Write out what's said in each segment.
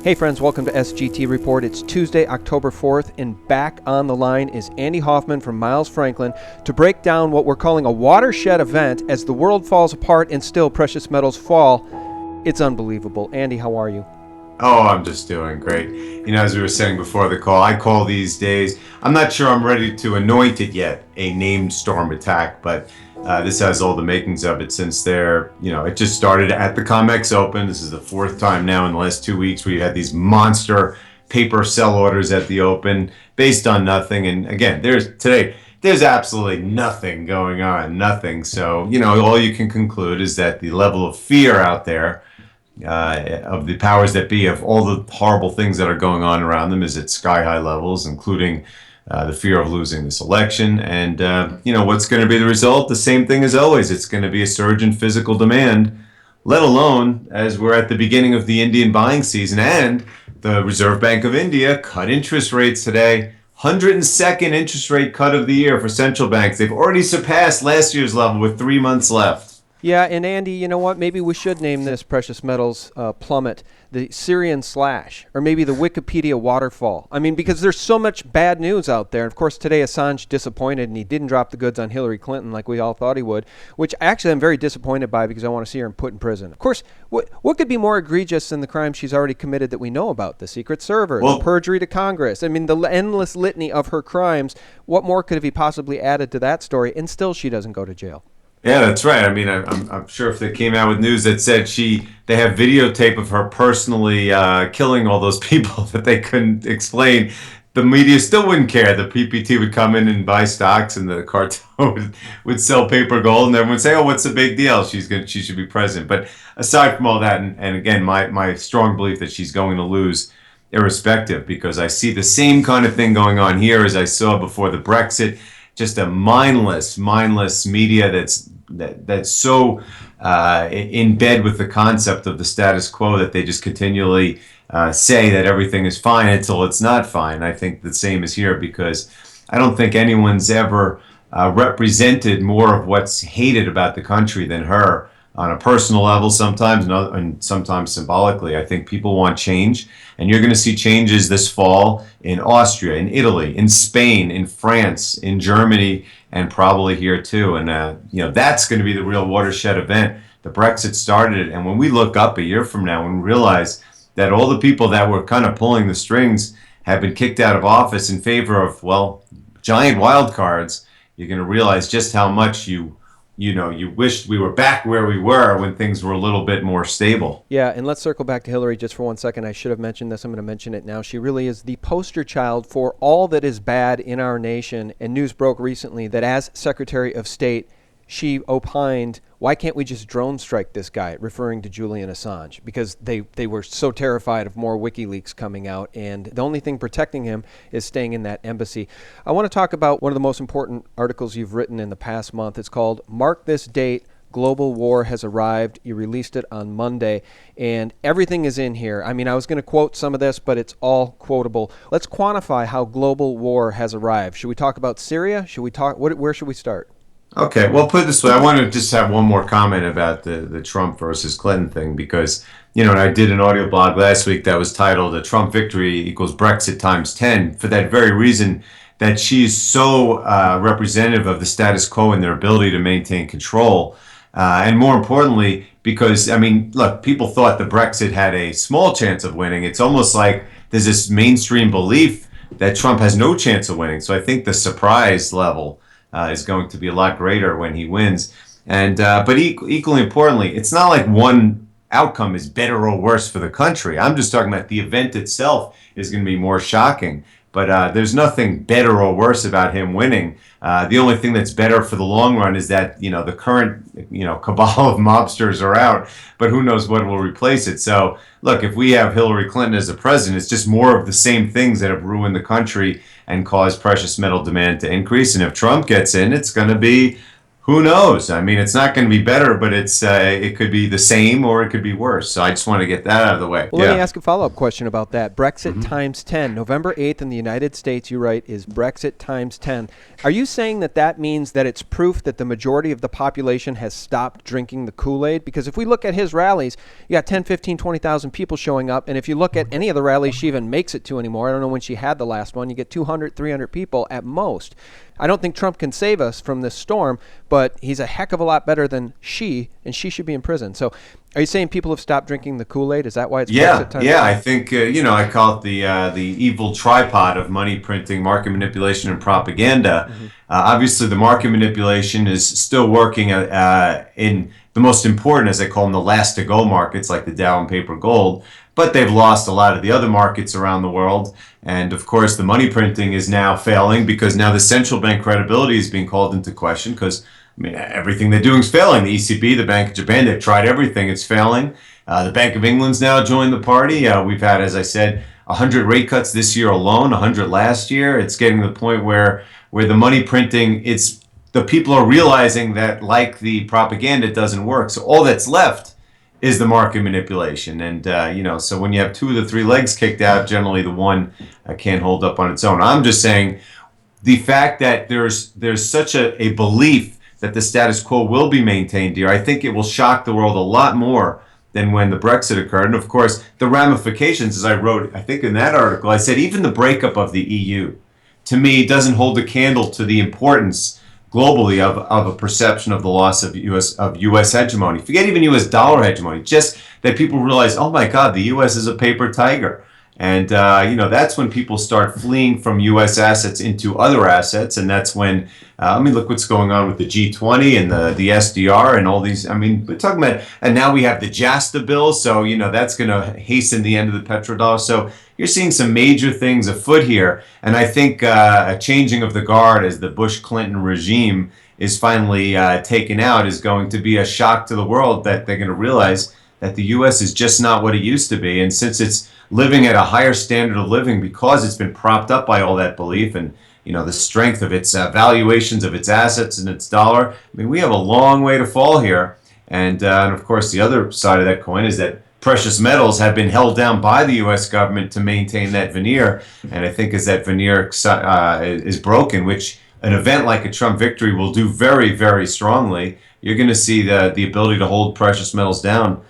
Hey friends, welcome to SGT Report. It's Tuesday, October 4th, and back on the line is Andy Hoffman from Miles Franklin to break down what we're calling a watershed event as the world falls apart and still precious metals fall. It's unbelievable. Andy, how are you? Oh, I'm just doing great. As we were saying before the call, I call these days, I'm not sure I'm ready to anoint it yet, a named storm attack, but this has all the makings of it since it just started at the COMEX Open. This is the fourth time now in the last 2 weeks where you had these monster paper sell orders at the Open based on nothing. And again, there's absolutely nothing going on, nothing. So, all you can conclude is that the level of fear out there of the powers that be, of all the horrible things that are going on around them, is at sky-high levels, including the fear of losing this election. And, what's going to be the result? The same thing as always. It's going to be a surge in physical demand, let alone as we're at the beginning of the Indian buying season. And the Reserve Bank of India cut interest rates today. 102nd interest rate cut of the year for central banks. They've already surpassed last year's level with 3 months left. Yeah, and Andy, you know what? Maybe we should name this precious metals plummet the Syrian slash, or maybe the Wikipedia waterfall. I mean, because there's so much bad news out there. Of course, today Assange disappointed, and he didn't drop the goods on Hillary Clinton like we all thought he would, which actually I'm very disappointed by because I want to see her put in prison. Of course, what could be more egregious than the crime she's already committed that we know about? The secret server, the perjury to Congress. I mean, the endless litany of her crimes. What more could have he possibly added to that story? And still she doesn't go to jail. Yeah, that's right. I mean, I'm sure if they came out with news that said they have videotape of her personally killing all those people that they couldn't explain, the media still wouldn't care. The PPT would come in and buy stocks, and the cartel would sell paper gold, and everyone would say, "Oh, what's the big deal? She should be president." But aside from all that, and again, my strong belief that she's going to lose, irrespective, because I see the same kind of thing going on here as I saw before the Brexit. Just a mindless media that's so in bed with the concept of the status quo that they just continually say that everything is fine until it's not fine. I think the same is here, because I don't think anyone's ever represented more of what's hated about the country than her, on a personal level sometimes, and sometimes symbolically. I think people want change, and you're going to see changes this fall in Austria, in Italy, in Spain, in France, in Germany, and probably here too. And that's going to be the real watershed event. The Brexit started it, and when we look up a year from now and realize that all the people that were kind of pulling the strings have been kicked out of office in favor of, giant wild cards, you're going to realize just how much you wished we were back where we were when things were a little bit more stable. Yeah, and let's circle back to Hillary just for 1 second. I should have mentioned this. I'm going to mention it now. She really is the poster child for all that is bad in our nation. And news broke recently that as Secretary of State, she opined, why can't we just drone strike this guy, referring to Julian Assange, because they were so terrified of more WikiLeaks coming out, and the only thing protecting him is staying in that embassy. I want to talk about one of the most important articles you've written in the past month. It's called Mark This Date, Global War Has Arrived. You released it on Monday, and everything is in here. I mean, I was going to quote some of this, but it's all quotable. Let's quantify how global war has arrived. Should we talk about Syria? Where should we start? Okay, well, put it this way. I want to just have one more comment about the Trump versus Clinton thing, because, I did an audio blog last week that was titled, "A Trump Victory Equals Brexit Times 10, for that very reason, that she's so representative of the status quo and their ability to maintain control. And more importantly, because, look, people thought the Brexit had a small chance of winning. It's almost like there's this mainstream belief that Trump has no chance of winning. So I think the surprise level is going to be a lot greater when he wins. And but equally importantly, it's not like one outcome is better or worse for the country. I'm just talking about the event itself is going to be more shocking. But there's nothing better or worse about him winning. The only thing that's better for the long run is that, the current, cabal of mobsters are out, but who knows what will replace it. So, look, if we have Hillary Clinton as the president, it's just more of the same things that have ruined the country and caused precious metal demand to increase. And if Trump gets in, it's going to be Who knows? I mean, it's not going to be better, but it could be the same or it could be worse. So I just want to get that out of the way. Well, let me ask a follow-up question about that. Brexit Mm-hmm. times 10. November 8th in the United States, you write, is Brexit times 10. Are you saying that that means that it's proof that the majority of the population has stopped drinking the Kool-Aid? Because if we look at his rallies, you got 10, 15, 20,000 people showing up. And if you look at any of the rallies she even makes it to anymore, I don't know when she had the last one, you get 200, 300 people at most. I don't think Trump can save us from this storm, but he's a heck of a lot better than she, and she should be in prison. So are you saying people have stopped drinking the Kool-Aid? Is that why it's Brexit time? Yeah. I think I call it the evil tripod of money printing, market manipulation, and propaganda. Obviously, the market manipulation is still working in the most important, as they call them, the last to go markets like the Dow and paper gold. But they've lost a lot of the other markets around the world. And of course, the money printing is now failing because now the central bank credibility is being called into question because everything they're doing is failing. The ECB, the Bank of Japan, they've tried everything. It's failing. The Bank of England's now joined the party. We've had, as I said, 100 rate cuts this year alone, 100 last year. It's getting to the point where the money printing, the people are realizing that, like the propaganda, it doesn't work. So all that's left is the market manipulation. And, so when you have two of the three legs kicked out, generally the one can't hold up on its own. I'm just saying the fact that there's such a belief that the status quo will be maintained here, I think it will shock the world a lot more than when the Brexit occurred. And of course, the ramifications, as I wrote, I think in that article, I said even the breakup of the EU, to me, doesn't hold a candle to the importance globally of a perception of the loss of U.S. hegemony. Forget even U.S. dollar hegemony, just that people realize, oh my God, the U.S. is a paper tiger. And, that's when people start fleeing from U.S. assets into other assets. And that's when, look what's going on with the G20 and the SDR and all these. We're talking about, and now we have the JASTA bill. So, that's going to hasten the end of the petrodollar. So you're seeing some major things afoot here. And I think a changing of the guard as the Bush-Clinton regime is finally taken out is going to be a shock to the world that they're going to realize that the U.S. is just not what it used to be. And since it's living at a higher standard of living because it's been propped up by all that belief and, the strength of its valuations of its assets and its dollar, we have a long way to fall here. And of course, the other side of that coin is that precious metals have been held down by the U.S. government to maintain that veneer. And I think as that veneer is broken, which an event like a Trump victory will do very, very strongly, you're going to see the ability to hold precious metals down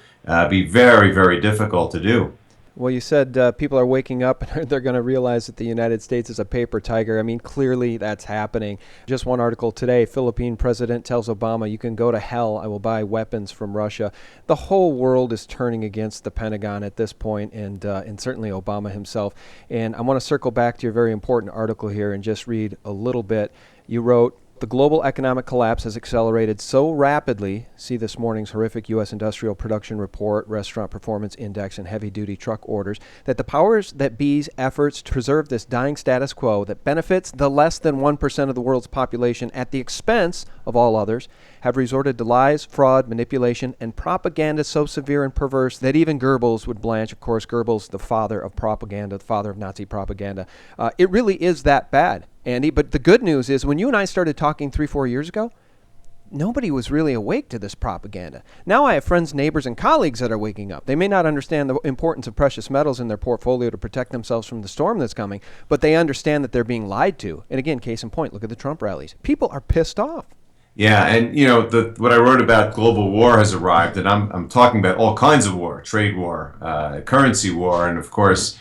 be very, very difficult to do. Well, you said people are waking up and they're going to realize that the United States is a paper tiger. Clearly that's happening. Just one article today, Philippine president tells Obama, you can go to hell, I will buy weapons from Russia. The whole world is turning against the Pentagon at this point, and certainly Obama himself. And I want to circle back to your very important article here and just read a little bit. You wrote, the global economic collapse has accelerated so rapidly, see this morning's horrific U.S. industrial production report, restaurant performance index, and heavy-duty truck orders, that the powers that be's efforts to preserve this dying status quo that benefits the less than 1% of the world's population at the expense of all others have resorted to lies, fraud, manipulation, and propaganda so severe and perverse that even Goebbels would blanch. Of course, Goebbels, the father of propaganda, the father of Nazi propaganda. It really is that bad, Andy. But the good news is when you and I started talking 3-4 years ago, nobody was really awake to this propaganda. Now I have friends, neighbors, and colleagues that are waking up. They may not understand the importance of precious metals in their portfolio to protect themselves from the storm that's coming, but they understand that they're being lied to. And again, case in point, look at the Trump rallies. People are pissed off. Yeah, and what I wrote about global war has arrived, and I'm talking about all kinds of war, trade war, currency war, and of course,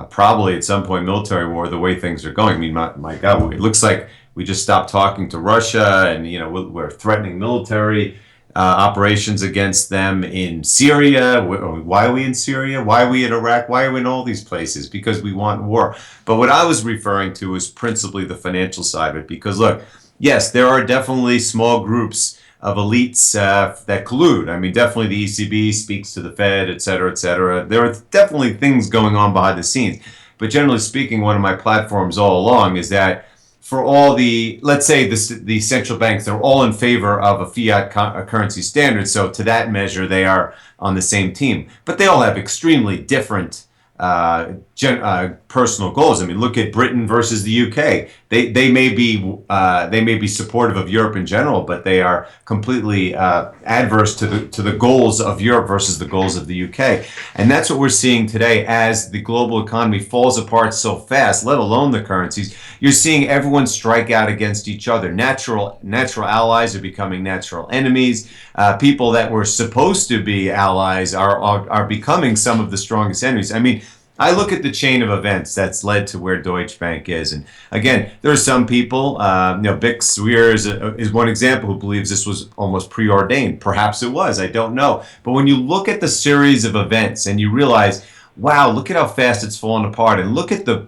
probably at some point military war. The way things are going, my God, it looks like we just stopped talking to Russia, and we're threatening military operations against them in Syria. Why are we in Syria? Why are we in Iraq? Why are we in all these places? Because we want war. But what I was referring to is principally the financial side of it, because look. Yes, there are definitely small groups of elites that collude. Definitely the ECB speaks to the Fed, et cetera, et cetera. There are definitely things going on behind the scenes. But generally speaking, one of my platforms all along is that for all let's say the central banks, they're all in favor of a fiat currency standard. So to that measure, they are on the same team. But they all have extremely different personal goals. Look at Britain versus the UK. they may be supportive of Europe in general, but they are completely adverse to the goals of Europe versus the goals of the UK. And that's what we're seeing today as the global economy falls apart so fast, let alone the currencies. You're seeing everyone strike out against each other. Natural allies are becoming natural enemies. People that were supposed to be allies are becoming some of the strongest enemies. I mean, I look at the chain of events that's led to where Deutsche Bank is, and again, there are some people. Bix Sweer is one example who believes this was almost preordained. Perhaps it was. I don't know. But when you look at the series of events and you realize, wow, look at how fast it's fallen apart, and look at the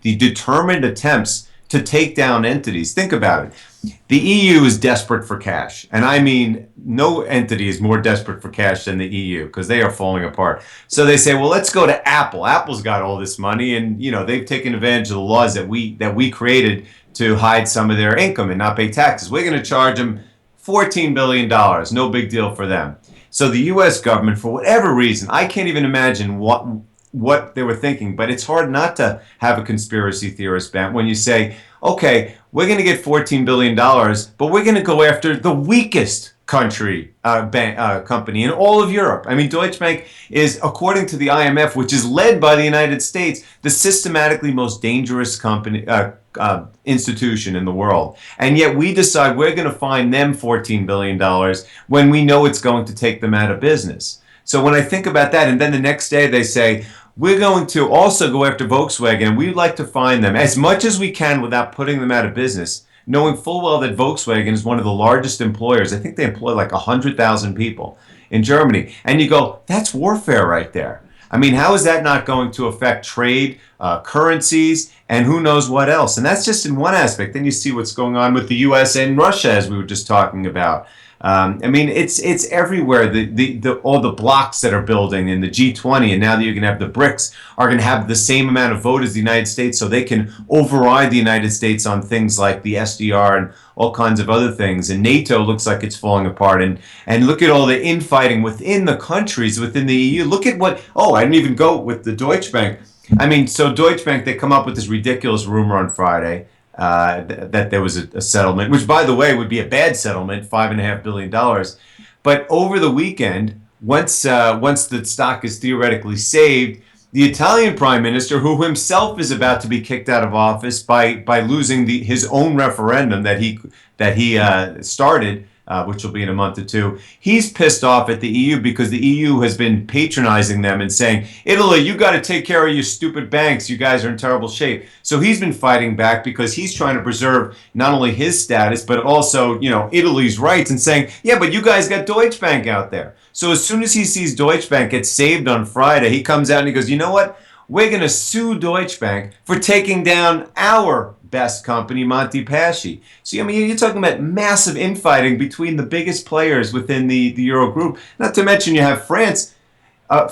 determined attempts to take down entities. Think about it. The EU is desperate for cash. And I mean, no entity is more desperate for cash than the EU because they are falling apart. So they say, well, let's go to Apple. Apple's got all this money, and they've taken advantage of the laws that we created to hide some of their income and not pay taxes. We're going to charge them $14 billion. No big deal for them. So the US government, for whatever reason, I can't even imagine what they were thinking, but it's hard not to have a conspiracy theorist bent when you say, okay, we're going to get $14 billion, but we're going to go after the weakest company in all of Europe. I mean, Deutsche Bank is, according to the IMF, which is led by the United States, the systematically most dangerous institution in the world. And yet we decide we're going to fine them $14 billion when we know it's going to take them out of business. So when I think about that, and then the next day they say, we're going to also go after Volkswagen, and we'd like to fine them as much as we can without putting them out of business, knowing full well that Volkswagen is one of the largest employers. I think they employ like 100,000 people in Germany. And you go, that's warfare right there. I mean, how is that not going to affect trade, currencies, and who knows what else? And that's just in one aspect. Then you see what's going on with the US and Russia, as we were just talking about. I mean, it's everywhere. All the blocks that are building in the G20, and now that you can have the BRICS, are going to have the same amount of vote as the United States, so they can override the United States on things like the SDR and all kinds of other things. And NATO looks like it's falling apart. And look at all the infighting within the countries within the EU. Look at what. Oh, I didn't even go with the Deutsche Bank. I mean, so Deutsche Bank, they come up with this ridiculous rumor on Friday. That there was a settlement, which, by the way, would be a bad settlement, $5.5 billion. But over the weekend, once the stock is theoretically saved, the Italian prime minister, who himself is about to be kicked out of office by losing his own referendum that he started, which will be in a month or two, he's pissed off at the EU because the EU has been patronizing them and saying, Italy, you got to take care of your stupid banks. You guys are in terrible shape. So he's been fighting back because he's trying to preserve not only his status, but also, Italy's rights, and saying, yeah, but you guys got Deutsche Bank out there. So as soon as he sees Deutsche Bank get saved on Friday, he comes out and he goes, you know what? We're going to sue Deutsche Bank for taking down our best company, Monte Paschi. So, I mean, you're talking about massive infighting between the biggest players within the Euro group. Not to mention you have France.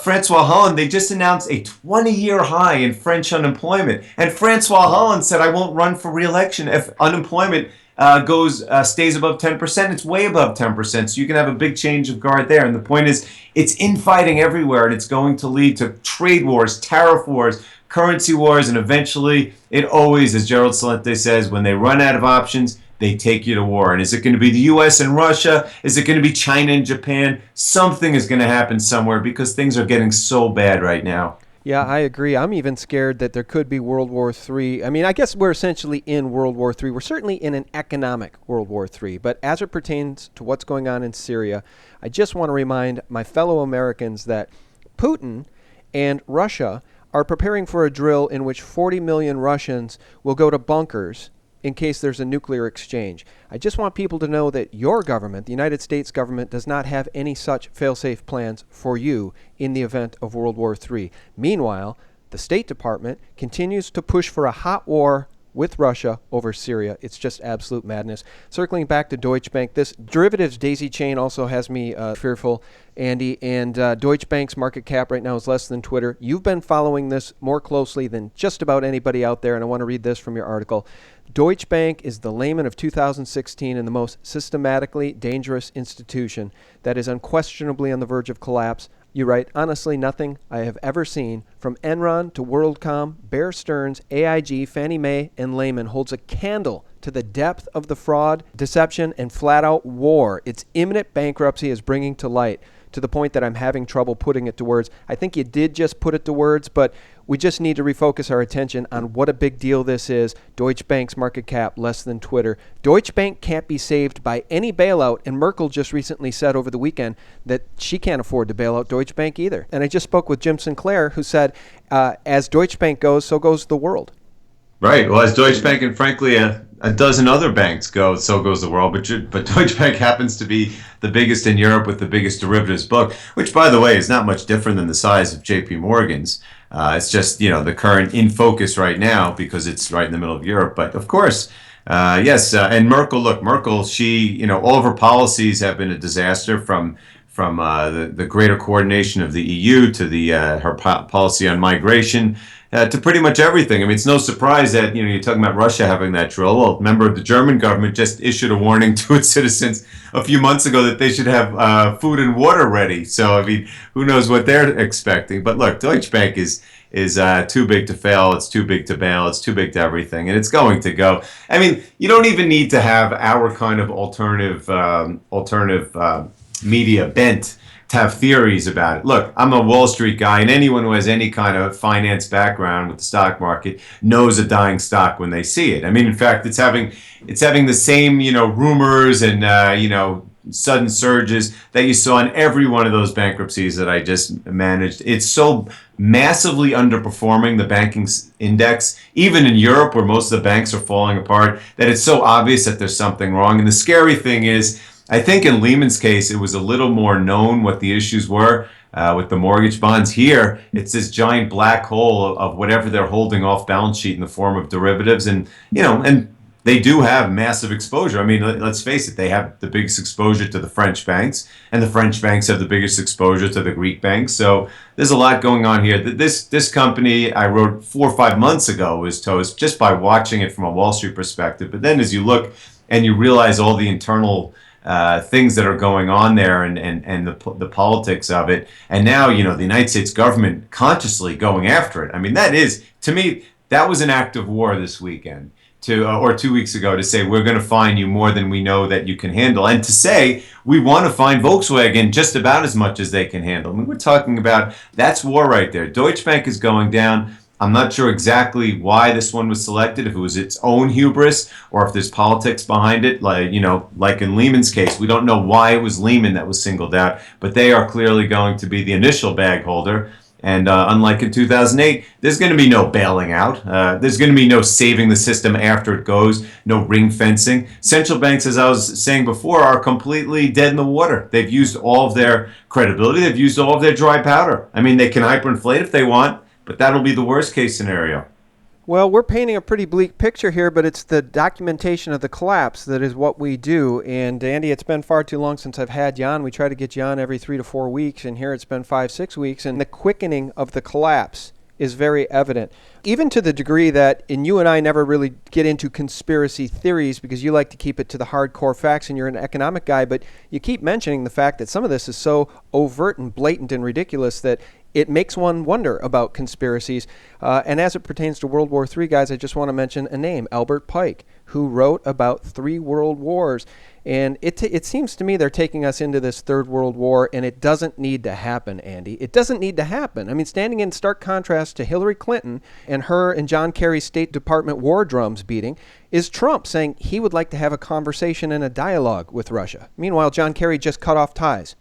Francois Hollande, they just announced a 20-year high in French unemployment. And Francois Hollande said, I won't run for re-election if unemployment stays above 10%. It's way above 10%. So you can have a big change of guard there. And the point is, it's infighting everywhere, and it's going to lead to trade wars, tariff wars, currency wars, and eventually it always, as Gerald Celente says, when they run out of options, they take you to war. And is it going to be the US and Russia? Is it going to be China and Japan? Something is going to happen somewhere because things are getting so bad right now. Yeah, I agree. I'm even scared that there could be World War III. I mean, I guess we're essentially in World War III. We're certainly in an economic World War III. But as it pertains to what's going on in Syria, I just want to remind my fellow Americans that Putin and Russia are preparing for a drill in which 40 million Russians will go to bunkers in case there's a nuclear exchange. I just want people to know that your government, the United States government, does not have any such fail-safe plans for you in the event of World War III. Meanwhile, the State Department continues to push for a hot war with Russia over Syria. It's just absolute madness. Circling back to Deutsche Bank, this derivatives daisy chain also has me fearful, Andy, and Deutsche Bank's market cap right now is less than Twitter. You've been following this more closely than just about anybody out there, and I want to read this from your article. Deutsche Bank is the Lehman of 2016 and the most systematically dangerous institution that is unquestionably on the verge of collapse. You write, honestly, nothing I have ever seen, from Enron to WorldCom, Bear Stearns, AIG, Fannie Mae, and Lehman, holds a candle to the depth of the fraud, deception, and flat-out war its imminent bankruptcy is bringing to light, to the point that I'm having trouble putting it to words. I think you did just put it to words, but we just need to refocus our attention on what a big deal this is. Deutsche Bank's market cap less than Twitter. Deutsche Bank can't be saved by any bailout, and Merkel just recently said over the weekend that she can't afford to bail out Deutsche Bank either. And I just spoke with Jim Sinclair, who said, as Deutsche Bank goes, so goes the world. Right. Well, as Deutsche Bank and frankly a dozen other banks go, so goes the world. But Deutsche Bank happens to be the biggest in Europe with the biggest derivatives book, which, by the way, is not much different than the size of J.P. Morgan's. It's just, the current in focus right now because it's right in the middle of Europe. But of course, yes. And Merkel, she, all of her policies have been a disaster from the greater coordination of the EU to her policy on migration. To pretty much everything. I mean, it's no surprise that, you're talking about Russia having that drill. Well, remember, the German government just issued a warning to its citizens a few months ago that they should have food and water ready. So, I mean, who knows what they're expecting. But look, Deutsche Bank is too big to fail. It's too big to bail. It's too big to everything. And it's going to go. I mean, you don't even need to have our kind of alternative media bent to have theories about it. Look, I'm a Wall Street guy, and anyone who has any kind of finance background with the stock market knows a dying stock when they see it. I mean, in fact, it's having the same, rumors and sudden surges that you saw in every one of those bankruptcies that I just managed. It's so massively underperforming the banking index, even in Europe where most of the banks are falling apart, that it's so obvious that there's something wrong. And the scary thing is, I think in Lehman's case, it was a little more known what the issues were with the mortgage bonds. Here, it's this giant black hole of whatever they're holding off balance sheet in the form of derivatives. And, and they do have massive exposure. I mean, let's face it, they have the biggest exposure to the French banks, and the French banks have the biggest exposure to the Greek banks. So there's a lot going on here. This company I wrote 4 or 5 months ago was toast just by watching it from a Wall Street perspective. But then as you look and you realize all the internal things that are going on there and the politics of it. And now, the United States government consciously going after it. I mean, that is, to me, that was an act of war this weekend or 2 weeks ago to say, we're going to fine you more than we know that you can handle. And to say, we want to fine Volkswagen just about as much as they can handle. I mean, we're talking about, that's war right there. Deutsche Bank is going down. I'm not sure exactly why this one was selected, if it was its own hubris or if there's politics behind it. Like in Lehman's case, we don't know why it was Lehman that was singled out, but they are clearly going to be the initial bag holder. And unlike in 2008, there's going to be no bailing out. There's going to be no saving the system after it goes, no ring fencing. Central banks, as I was saying before, are completely dead in the water. They've used all of their credibility. They've used all of their dry powder. I mean, they can hyperinflate if they want, but that'll be the worst case scenario. Well, we're painting a pretty bleak picture here, but it's the documentation of the collapse that is what we do. And Andy, it's been far too long since I've had you on. We try to get you on every 3 to 4 weeks, and here it's been 5-6 weeks. And the quickening of the collapse is very evident, even to the degree that, and you and I never really get into conspiracy theories because you like to keep it to the hardcore facts and you're an economic guy, but you keep mentioning the fact that some of this is so overt and blatant and ridiculous that it makes one wonder about conspiracies. And as it pertains to World War III, guys, I just want to mention a name, Albert Pike, who wrote about 3 world wars. And it seems to me they're taking us into this third world war, and it doesn't need to happen, Andy. It doesn't need to happen. I mean, standing in stark contrast to Hillary Clinton and her and John Kerry's State Department war drums beating is Trump saying he would like to have a conversation and a dialogue with Russia. Meanwhile, John Kerry just cut off ties.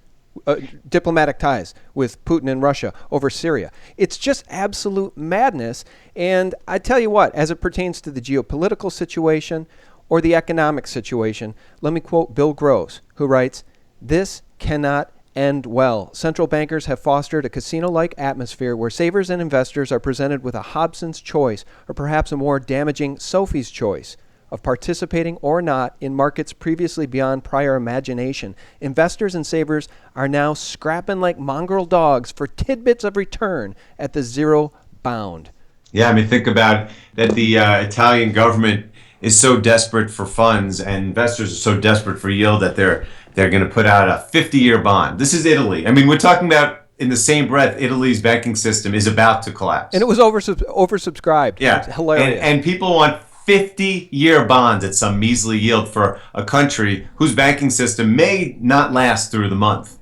Diplomatic ties with Putin and Russia over Syria. It's just absolute madness. And I tell you what, as it pertains to the geopolitical situation or the economic situation, let me quote Bill Gross, who writes, "This cannot end well. Central bankers have fostered a casino-like atmosphere where savers and investors are presented with a Hobson's choice, or perhaps a more damaging Sophie's choice, of participating or not in markets previously beyond prior imagination. Investors and savers are now scrapping like mongrel dogs for tidbits of return at the zero bound." Yeah, I mean, think about that the Italian government is so desperate for funds and investors are so desperate for yield that they're going to put out a 50-year bond. This is Italy. I mean, we're talking about in the same breath, Italy's banking system is about to collapse. And it was oversubscribed. Yeah. It's hilarious. And people want 50-year bonds at some measly yield for a country whose banking system may not last through the month.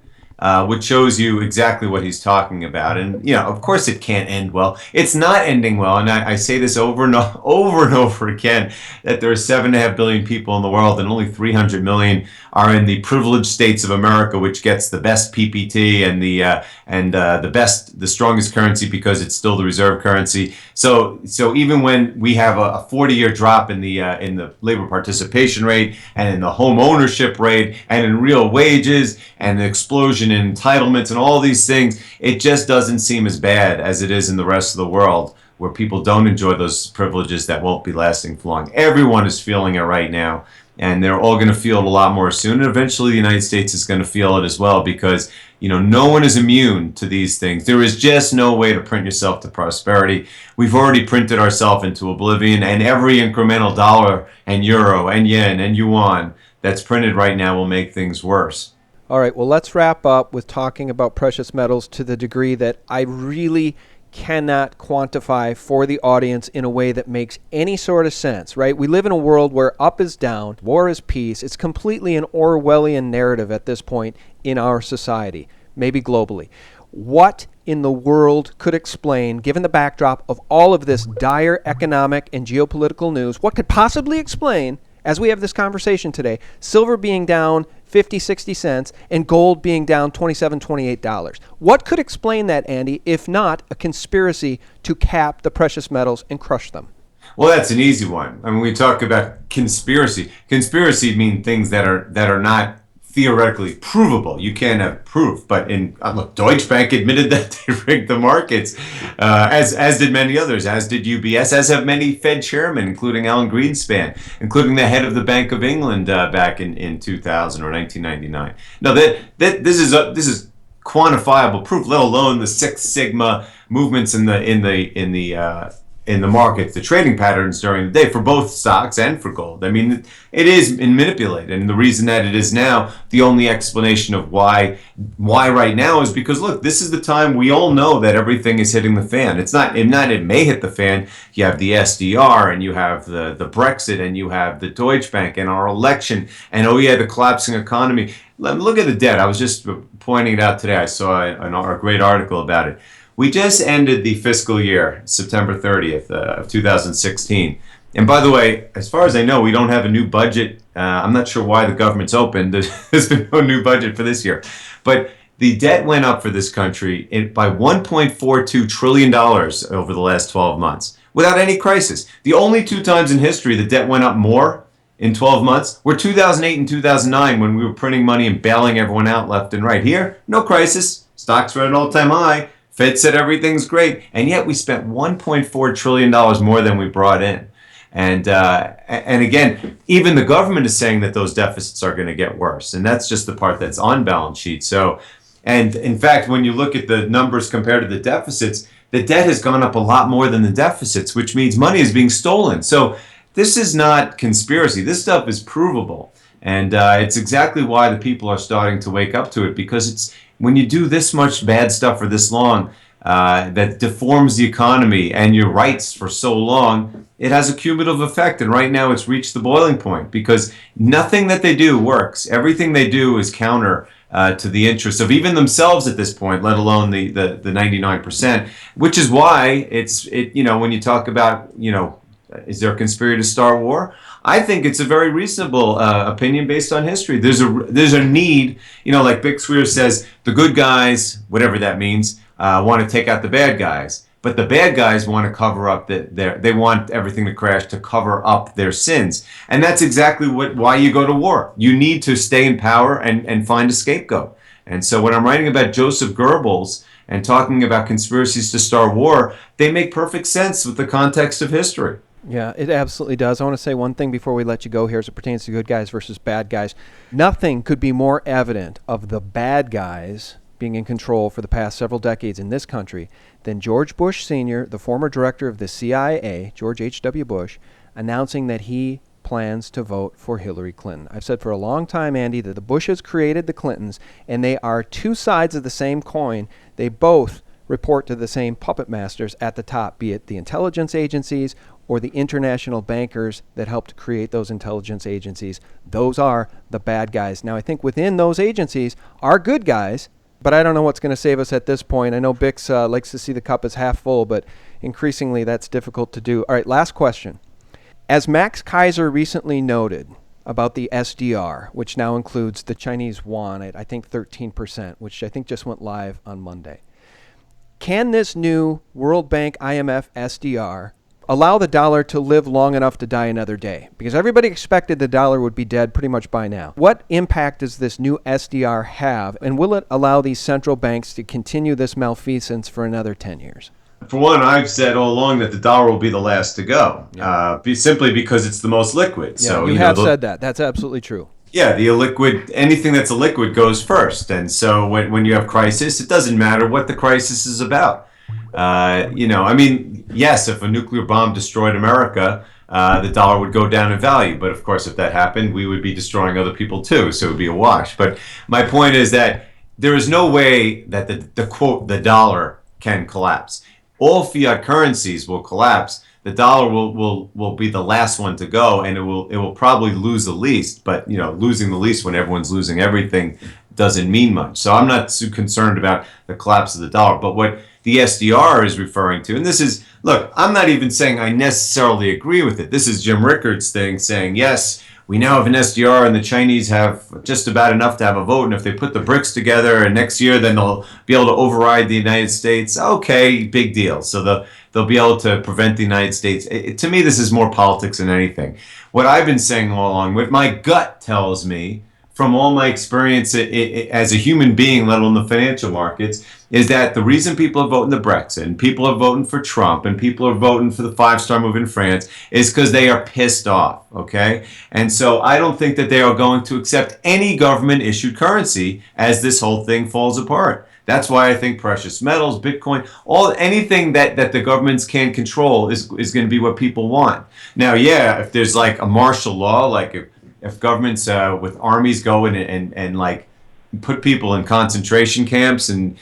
Which shows you exactly what he's talking about. And, of course it can't end well. It's not ending well. And I say this over and over again, that there are 7.5 billion people in the world and only 300 million are in the privileged states of America, which gets the best PPT and the strongest currency because it's still the reserve currency. So even when we have a 40-year drop in the labor participation rate and in the home ownership rate and in real wages and the explosion in entitlements and all these things, it just doesn't seem as bad as it is in the rest of the world, where people don't enjoy those privileges that won't be lasting for long. Everyone is feeling it right now, and they're all going to feel it a lot more soon. And eventually the United States is going to feel it as well, because no one is immune to these things. There is just no way to print yourself to prosperity. We've already printed ourselves into oblivion, and every incremental dollar and euro and yen and yuan that's printed right now will make things worse. All right, well, let's wrap up with talking about precious metals to the degree that I really cannot quantify for the audience in a way that makes any sort of sense, right? We live in a world where up is down, war is peace. It's completely an Orwellian narrative at this point in our society, maybe globally. What in the world could explain, given the backdrop of all of this dire economic and geopolitical news, what could possibly explain, as we have this conversation today, silver being down 50, 60 cents and gold being down $27, $28? What could explain that, Andy, if not a conspiracy to cap the precious metals and crush them? Well, that's an easy one. I mean, we talk about conspiracy. Conspiracy mean things that are not theoretically provable. You can't have proof. But look, Deutsche Bank admitted that they rigged the markets, as did many others, as did UBS, as have many Fed chairmen, including Alan Greenspan, including the head of the Bank of England back in 2000 or 1999. Now, this is quantifiable proof, let alone the Six Sigma movements in the markets, the trading patterns during the day for both stocks and for gold. I mean, it is manipulated, and the reason that it is now, the only explanation of why right now is because, look, this is the time we all know that everything is hitting the fan. It may hit the fan. You have the SDR, and you have the Brexit, and you have the Deutsche Bank, and our election, and the collapsing economy. Look at the debt. I was just pointing it out today. I saw a great article about it. We just ended the fiscal year, September 30th of 2016. And by the way, as far as I know, we don't have a new budget. I'm not sure why the government's open. There's been no new budget for this year. But the debt went up for this country by $1.42 trillion over the last 12 months without any crisis. The only two times in history the debt went up more in 12 months were 2008 and 2009, when we were printing money and bailing everyone out left and right. Here, no crisis. Stocks were at an all-time high. Fed said everything's great, and yet we spent $1.4 trillion more than we brought in. And again, even the government is saying that those deficits are going to get worse, and that's just the part that's on balance sheet. So, and in fact, when you look at the numbers compared to the deficits, the debt has gone up a lot more than the deficits, which means money is being stolen. So this is not conspiracy. This stuff is provable, and it's exactly why the people are starting to wake up to it, because it's when you do this much bad stuff for this long, that deforms the economy and your rights for so long, it has a cumulative effect. And right now it's reached the boiling point, because nothing that they do works. Everything they do is counter to the interests of even themselves at this point, let alone the 99%, which is why when you talk about, is there a conspiracy to start war? I think it's a very reasonable opinion based on history. There's a need, like Big Swear says, the good guys, whatever that means, want to take out the bad guys. But the bad guys want to cover up they want everything to crash to cover up their sins. And that's exactly why you go to war. You need to stay in power and find a scapegoat. And so when I'm writing about Joseph Goebbels and talking about conspiracies to start war, they make perfect sense with the context of history. Yeah, it absolutely does. I want to say one thing before we let you go here as it pertains to good guys versus bad guys. Nothing could be more evident of the bad guys being in control for the past several decades in this country than George Bush Sr., the former director of the CIA, George H.W. Bush, announcing that he plans to vote for Hillary Clinton. I've said for a long time, Andy, that the Bushes created the Clintons, and they are two sides of the same coin. They both report to the same puppet masters at the top, be it the intelligence agencies or the international bankers that helped create those intelligence agencies. Those are the bad guys. Now, I think within those agencies are good guys, but I don't know what's going to save us at this point. I know Bix likes to see the cup as half full, but increasingly that's difficult to do. All right, last question. As Max Kaiser recently noted about the SDR, which now includes the Chinese yuan at, I think, 13%, which I think just went live on Monday. Can this new World Bank IMF SDR allow the dollar to live long enough to die another day? Because everybody expected the dollar would be dead pretty much by now. What impact does this new SDR have, and will it allow these central banks to continue this malfeasance for another 10 years? For one, I've said all along that the dollar will be the last to go, simply because it's the most liquid. Yeah, so you have said that. That's absolutely true. Yeah, the illiquid, anything that's a liquid goes first. And so when you have crisis, it doesn't matter what the crisis is about. Yes, if a nuclear bomb destroyed America, the dollar would go down in value. But of course, if that happened, we would be destroying other people too. So it would be a wash. But my point is that there is no way that the quote, the dollar can collapse. All fiat currencies will collapse. The dollar will be the last one to go, and it will probably lose the least. But losing the least when everyone's losing everything doesn't mean much. So I'm not too concerned about the collapse of the dollar. But what the SDR is referring to, and this is, look, I'm not even saying I necessarily agree with it. This is Jim Rickards' thing, saying yes, we now have an SDR, and the Chinese have just about enough to have a vote. And if they put the BRICS together, and next year, then they'll be able to override the United States. Okay, big deal. So they'll be able to prevent the United States. To me, this is more politics than anything. What I've been saying all along, what my gut tells me from all my experience as a human being, let alone the financial markets, is that the reason people are voting the Brexit, and people are voting for Trump, and people are voting for the five-star move in France is because they are pissed off, okay? And so I don't think that they are going to accept any government-issued currency as this whole thing falls apart. That's why I think precious metals, Bitcoin, anything that the governments can control is going to be what people want. Now, yeah, if there's like a martial law, like if governments with armies go in and like put people in concentration camps and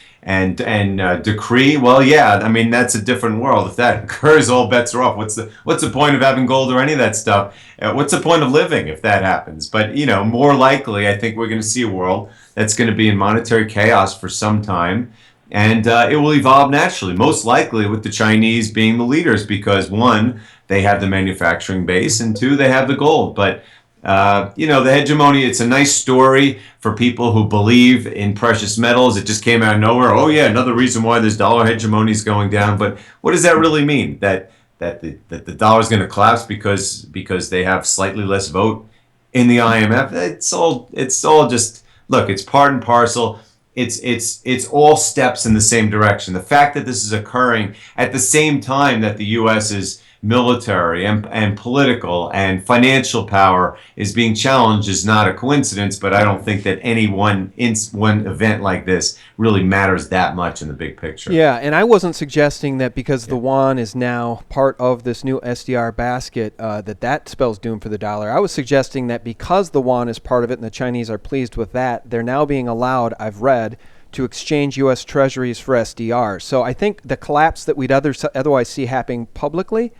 decree, well, yeah, I mean, that's a different world. If that occurs, all bets are off. What's the point of having gold or any of that stuff? What's the point of living if that happens? But more likely, I think we're going to see a world that's going to be in monetary chaos for some time, and it will evolve naturally, most likely with the Chinese being the leaders, because one, they have the manufacturing base, and two, they have the gold. But the hegemony, it's a nice story for people who believe in precious metals. It just came out of nowhere. Oh yeah, another reason why this dollar hegemony is going down. But what does that really mean? That the dollar is going to collapse because they have slightly less vote in the IMF? It's all just, look, it's part and parcel. It's all steps in the same direction. The fact that this is occurring at the same time that the U.S.'s military and political and financial power is being challenged is not a coincidence, but I don't think that any one event like this really matters that much in the big picture. Yeah, and I wasn't suggesting that because the yuan is now part of this new SDR basket that spells doom for the dollar. I was suggesting that because the yuan is part of it and the Chinese are pleased with that, they're now being allowed, I've read, to exchange U.S. treasuries for SDRs. So I think the collapse that we'd otherwise see happening publicly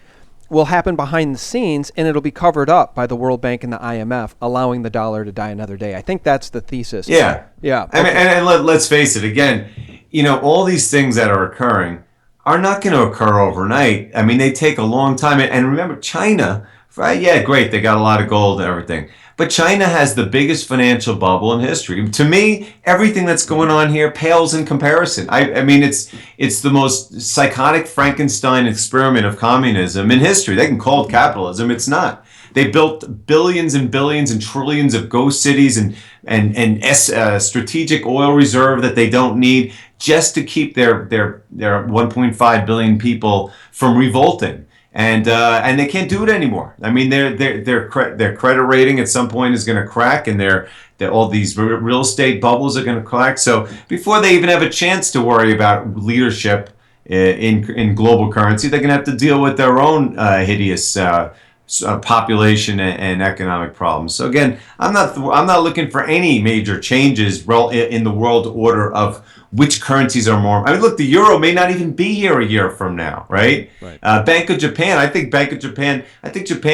will happen behind the scenes, and it'll be covered up by the World Bank and the IMF, allowing the dollar to die another day. I think that's the thesis. Yeah. Yeah. I mean, and let's face it, again, all these things that are occurring are not going to occur overnight. I mean, they take a long time. And remember, China, right? Yeah, great. They got a lot of gold and everything. But China has the biggest financial bubble in history. To me, everything that's going on here pales in comparison. I mean, it's the most psychotic Frankenstein experiment of communism in history. They can call it capitalism. It's not. They built billions and billions and trillions of ghost cities and strategic oil reserve that they don't need just to keep their 1.5 billion people from revolting. And they can't do it anymore. I mean, their credit rating at some point is going to crack, and all these real estate bubbles are going to crack. So before they even have a chance to worry about leadership in global currency, they're going to have to deal with their own hideous population and economic problems. So again, I'm not looking for any major changes in the world order of which currencies are more. I mean, look, the euro may not even be here a year from now, right? Right. Bank of Japan. I think Japan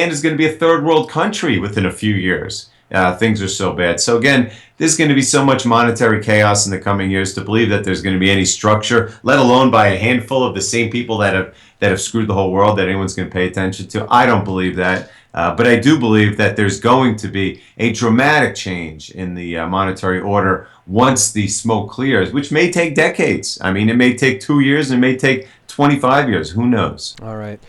is going to be a third world country within a few years. Things are so bad. So again, there's going to be so much monetary chaos in the coming years to believe that there's going to be any structure, let alone by a handful of the same people that have screwed the whole world, that anyone's going to pay attention to. I don't believe that. But I do believe that there's going to be a dramatic change in the monetary order once the smoke clears, which may take decades. I mean, it may take 2 years, it may take 25 years. Who knows? All right.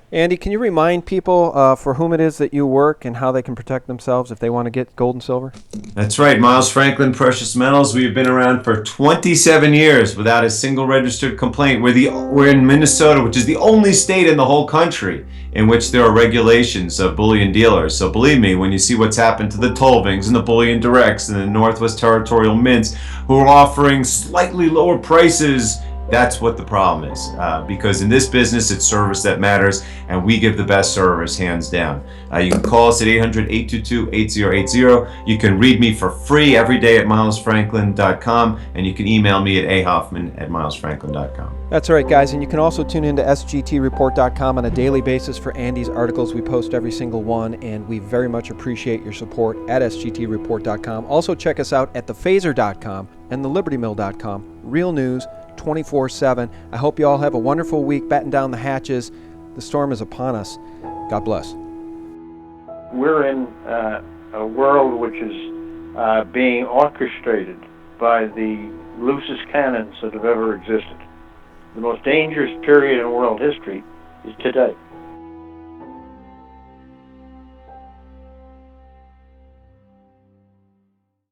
Andy, can you remind people for whom it is that you work and how they can protect themselves if they want to get gold and silver? That's right. Miles Franklin Precious Metals. We've been around for 27 years without a single registered complaint. We're in Minnesota, which is the only state in the whole country in which there are regulations of bullion dealers. So believe me, when you see what's happened to the Tolvings and the Bullion Directs and the Northwest Territorial Mints, who are offering slightly lower prices, that's what the problem is, because in this business, it's service that matters, and we give the best service, hands down. You can call us at 800-822-8080. You can read me for free every day at milesfranklin.com, and you can email me at ahoffman@milesfranklin.com. That's right, guys, and you can also tune into sgtreport.com on a daily basis for Andy's articles. We post every single one, and we very much appreciate your support at sgtreport.com. Also, check us out at thephaser.com and thelibertymill.com. Real news, 24/7. I hope you all have a wonderful week. Batten down the hatches. The storm is upon us. God bless. We're in a world which is being orchestrated by the loosest cannons that have ever existed. The most dangerous period in world history is today.